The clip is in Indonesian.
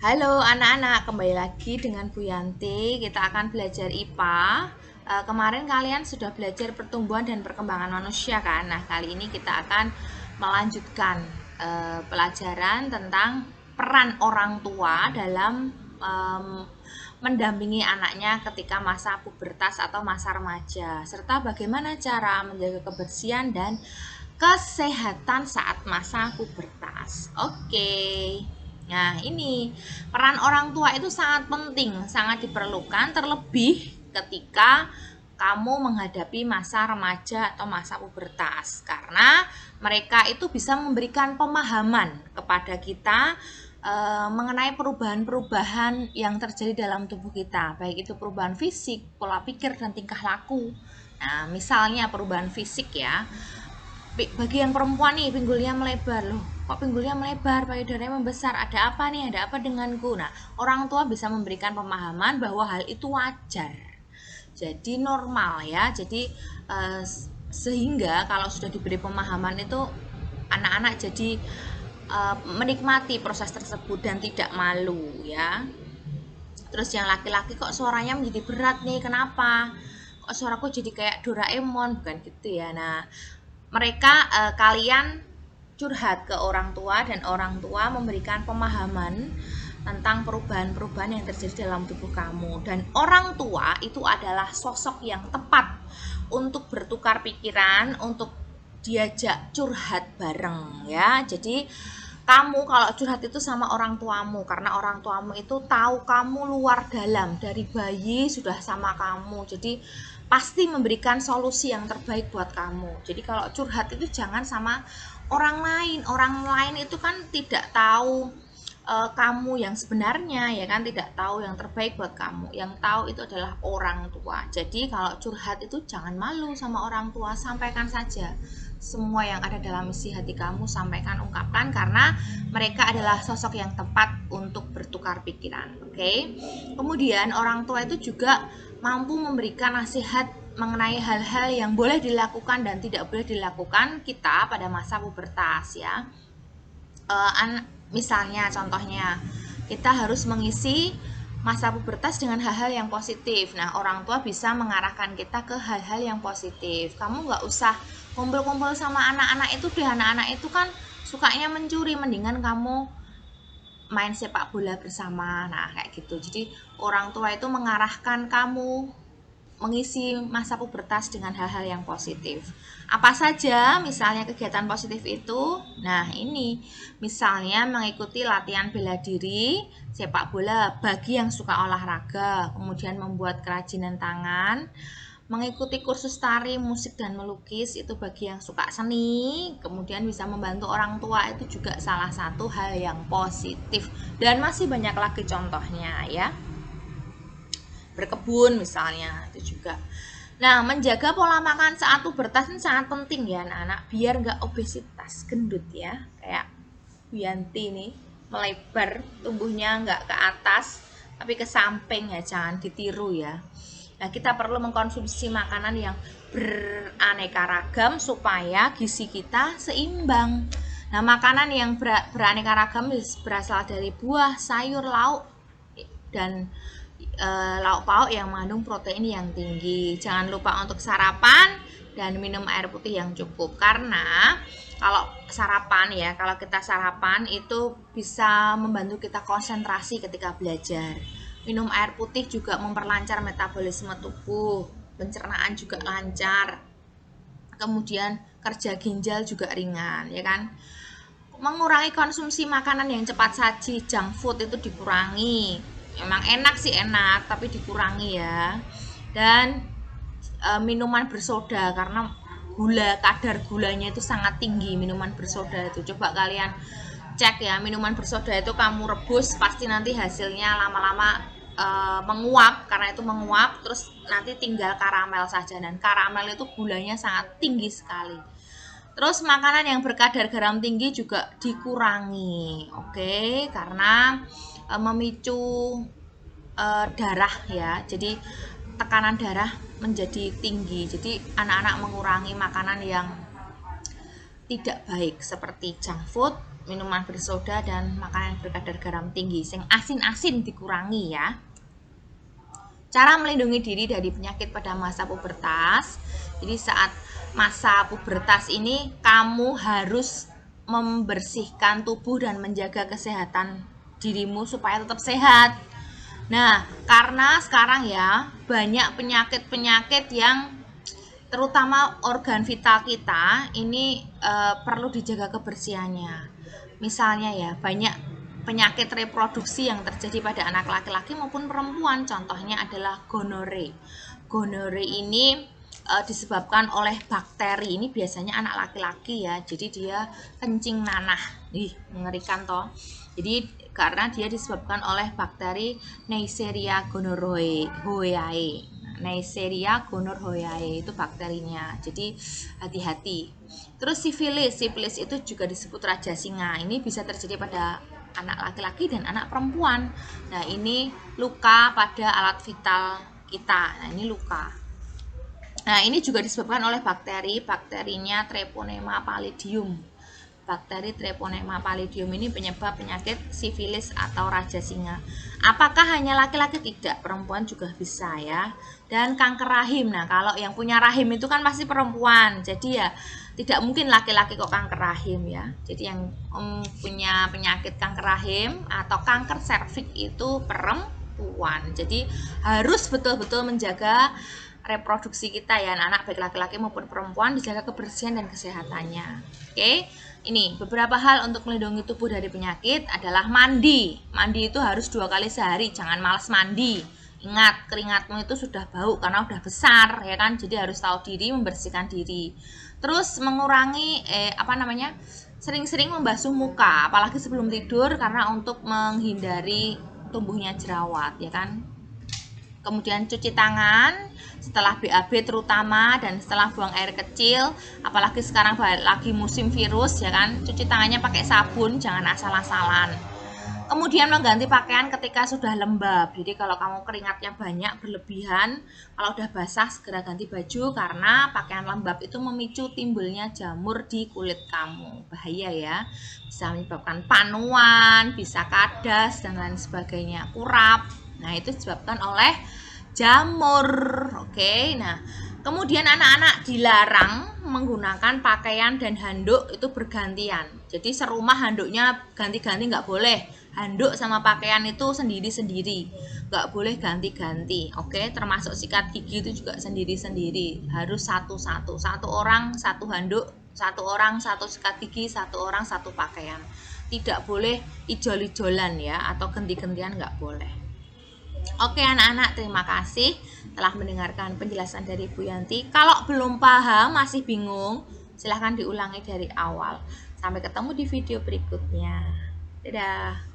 Halo anak-anak, kembali lagi dengan Bu Yanti. Kita akan belajar IPA. Kemarin kalian sudah belajar pertumbuhan dan perkembangan manusia kan? Nah, kali ini kita akan melanjutkan pelajaran tentang peran orang tua dalam mendampingi anaknya ketika masa pubertas atau masa remaja, serta bagaimana cara menjaga kebersihan dan kesehatan saat masa pubertas. Oke. Nah, ini peran orang tua itu sangat penting, sangat diperlukan terlebih ketika kamu menghadapi masa remaja atau masa pubertas, karena mereka itu bisa memberikan pemahaman kepada kita mengenai perubahan-perubahan yang terjadi dalam tubuh kita, baik itu perubahan fisik, pola pikir, dan tingkah laku. Nah, misalnya perubahan fisik ya, bagi yang perempuan nih pinggulnya melebar, loh kok pinggulnya melebar, payudaranya membesar, ada apa nih, ada apa denganku. Nah, orang tua bisa memberikan pemahaman bahwa hal itu wajar, jadi normal ya. Jadi sehingga kalau sudah diberi pemahaman itu anak-anak jadi menikmati proses tersebut dan tidak malu ya. Terus yang laki-laki kok suaranya menjadi berat nih, kenapa kok suaraku jadi kayak Doraemon, bukan gitu ya. Nah, mereka kalian curhat ke orang tua dan orang tua memberikan pemahaman tentang perubahan-perubahan yang terjadi dalam tubuh kamu, dan orang tua itu adalah sosok yang tepat untuk bertukar pikiran, untuk diajak curhat bareng ya. Jadi kamu kalau curhat itu sama orang tuamu, karena orang tuamu itu tahu kamu luar dalam, dari bayi sudah sama kamu, jadi pasti memberikan solusi yang terbaik buat kamu. Jadi kalau curhat itu jangan sama orang lain. Orang lain itu kan tidak tahu kamu yang sebenarnya ya kan, tidak tahu yang terbaik buat kamu. Yang tahu itu adalah orang tua. Jadi kalau curhat itu jangan malu sama orang tua, sampaikan saja semua yang ada dalam isi hati kamu, sampaikan, ungkapkan, karena mereka adalah sosok yang tepat untuk bertukar pikiran. Oke. Kemudian orang tua itu juga mampu memberikan nasihat mengenai hal-hal yang boleh dilakukan dan tidak boleh dilakukan kita pada masa pubertas ya. Misalnya contohnya, kita harus mengisi masa pubertas dengan hal-hal yang positif. Nah, orang tua bisa mengarahkan kita ke hal-hal yang positif. Kamu nggak usah kumpul-kumpul sama anak-anak itu deh, anak-anak itu kan sukanya mencuri, mendingan kamu main sepak bola bersama. Nah, kayak gitu. Jadi orang tua itu mengarahkan kamu mengisi masa pubertas dengan hal-hal yang positif. Apa saja misalnya kegiatan positif itu? Nah, ini misalnya mengikuti latihan bela diri, sepak bola bagi yang suka olahraga, kemudian membuat kerajinan tangan, mengikuti kursus tari, musik, dan melukis itu bagi yang suka seni, kemudian bisa membantu orang tua itu juga salah satu hal yang positif, dan masih banyak lagi contohnya ya. Berkebun misalnya itu juga. Nah, menjaga pola makan saat pubertas ini sangat penting ya anak-anak, biar nggak obesitas gendut ya, kayak Bianti nih, melebar tubuhnya, nggak ke atas tapi ke samping ya, jangan ditiru ya. Nah, kita perlu mengkonsumsi makanan yang beraneka ragam supaya gizi kita seimbang. Nah, makanan yang beraneka ragam berasal dari buah, sayur, lauk, dan lauk pauk yang mengandung protein yang tinggi. Jangan lupa untuk sarapan dan minum air putih yang cukup, karena kalau sarapan ya, kalau kita sarapan itu bisa membantu kita konsentrasi ketika belajar. Minum air putih juga memperlancar metabolisme tubuh, pencernaan juga lancar, kemudian kerja ginjal juga ringan ya kan. Mengurangi konsumsi makanan yang cepat saji, junk food itu dikurangi. Memang enak sih, enak, tapi dikurangi ya. Dan minuman bersoda, karena kadar gulanya itu sangat tinggi minuman bersoda itu. Coba kalian cek ya, minuman bersoda itu kamu rebus pasti nanti hasilnya lama-lama menguap, karena itu menguap terus nanti tinggal karamel saja, dan karamel itu gulanya sangat tinggi sekali. Terus makanan yang berkadar garam tinggi juga dikurangi, oke, karena memicu darah ya, jadi tekanan darah menjadi tinggi. Jadi anak-anak mengurangi makanan yang tidak baik seperti junk food, minuman bersoda dan makanan berkadar garam tinggi. Sing asin-asin dikurangi ya. Cara melindungi diri dari penyakit pada masa pubertas. Jadi saat masa pubertas ini kamu harus membersihkan tubuh dan menjaga kesehatan dirimu supaya tetap sehat. Nah, karena sekarang ya banyak penyakit-penyakit yang terutama organ vital kita ini perlu dijaga kebersihannya. Misalnya ya, banyak penyakit reproduksi yang terjadi pada anak laki-laki maupun perempuan. Contohnya adalah gonore. Gonore ini disebabkan oleh bakteri. Ini biasanya anak laki-laki ya. Jadi dia kencing nanah. Mengerikan toh. Jadi karena dia disebabkan oleh bakteri Neisseria gonorrhoeae. Neisseria gonorrhoeae itu bakterinya. Jadi hati-hati. Terus sifilis itu juga disebut raja singa. Ini bisa terjadi pada anak laki-laki dan anak perempuan. Nah, ini luka pada alat vital kita. Nah, ini luka. Nah, ini juga disebabkan oleh bakterinya Treponema pallidum. Bakteri Treponema pallidum ini penyebab penyakit sifilis atau raja singa. Apakah hanya laki-laki? Tidak, perempuan juga bisa ya. Dan kanker rahim. Nah, kalau yang punya rahim itu kan pasti perempuan. Jadi ya tidak mungkin laki-laki kok kanker rahim ya. Jadi yang punya penyakit kanker rahim atau kanker serviks itu perempuan. Jadi harus betul-betul menjaga reproduksi kita ya, anak-anak baik laki-laki maupun perempuan, dijaga kebersihan dan kesehatannya. Oke, ini beberapa hal untuk melindungi tubuh dari penyakit adalah mandi. Mandi itu harus 2 kali sehari, jangan malas mandi. Ingat, keringatmu itu sudah bau karena udah besar ya kan, jadi harus tahu diri, membersihkan diri. Terus mengurangi sering-sering membasuh muka, apalagi sebelum tidur karena untuk menghindari tumbuhnya jerawat ya kan. Kemudian cuci tangan setelah BAB terutama dan setelah buang air kecil, apalagi sekarang lagi musim virus ya kan, cuci tangannya pakai sabun, jangan asal-asalan. Kemudian mengganti pakaian ketika sudah lembab. Jadi kalau kamu keringatnya banyak berlebihan, kalau udah basah segera ganti baju karena pakaian lembab itu memicu timbulnya jamur di kulit kamu. Bahaya ya. Bisa menyebabkan panuan, bisa kadas dan lain sebagainya, kurap. Nah, itu disebabkan oleh jamur. Oke. Nah, kemudian anak-anak dilarang menggunakan pakaian dan handuk itu bergantian. Jadi serumah handuknya ganti-ganti nggak boleh. Handuk sama pakaian itu sendiri-sendiri, nggak boleh ganti-ganti. Oke, termasuk sikat gigi itu juga sendiri-sendiri, harus satu-satu. Satu orang satu handuk, satu orang satu sikat gigi, satu orang satu pakaian. Tidak boleh ijol-ijolan ya, atau ganti-gantian nggak boleh. Oke anak-anak, terima kasih telah mendengarkan penjelasan dari Bu Yanti. Kalau belum paham, masih bingung, silahkan diulangi dari awal. Sampai ketemu di video berikutnya. Dadah.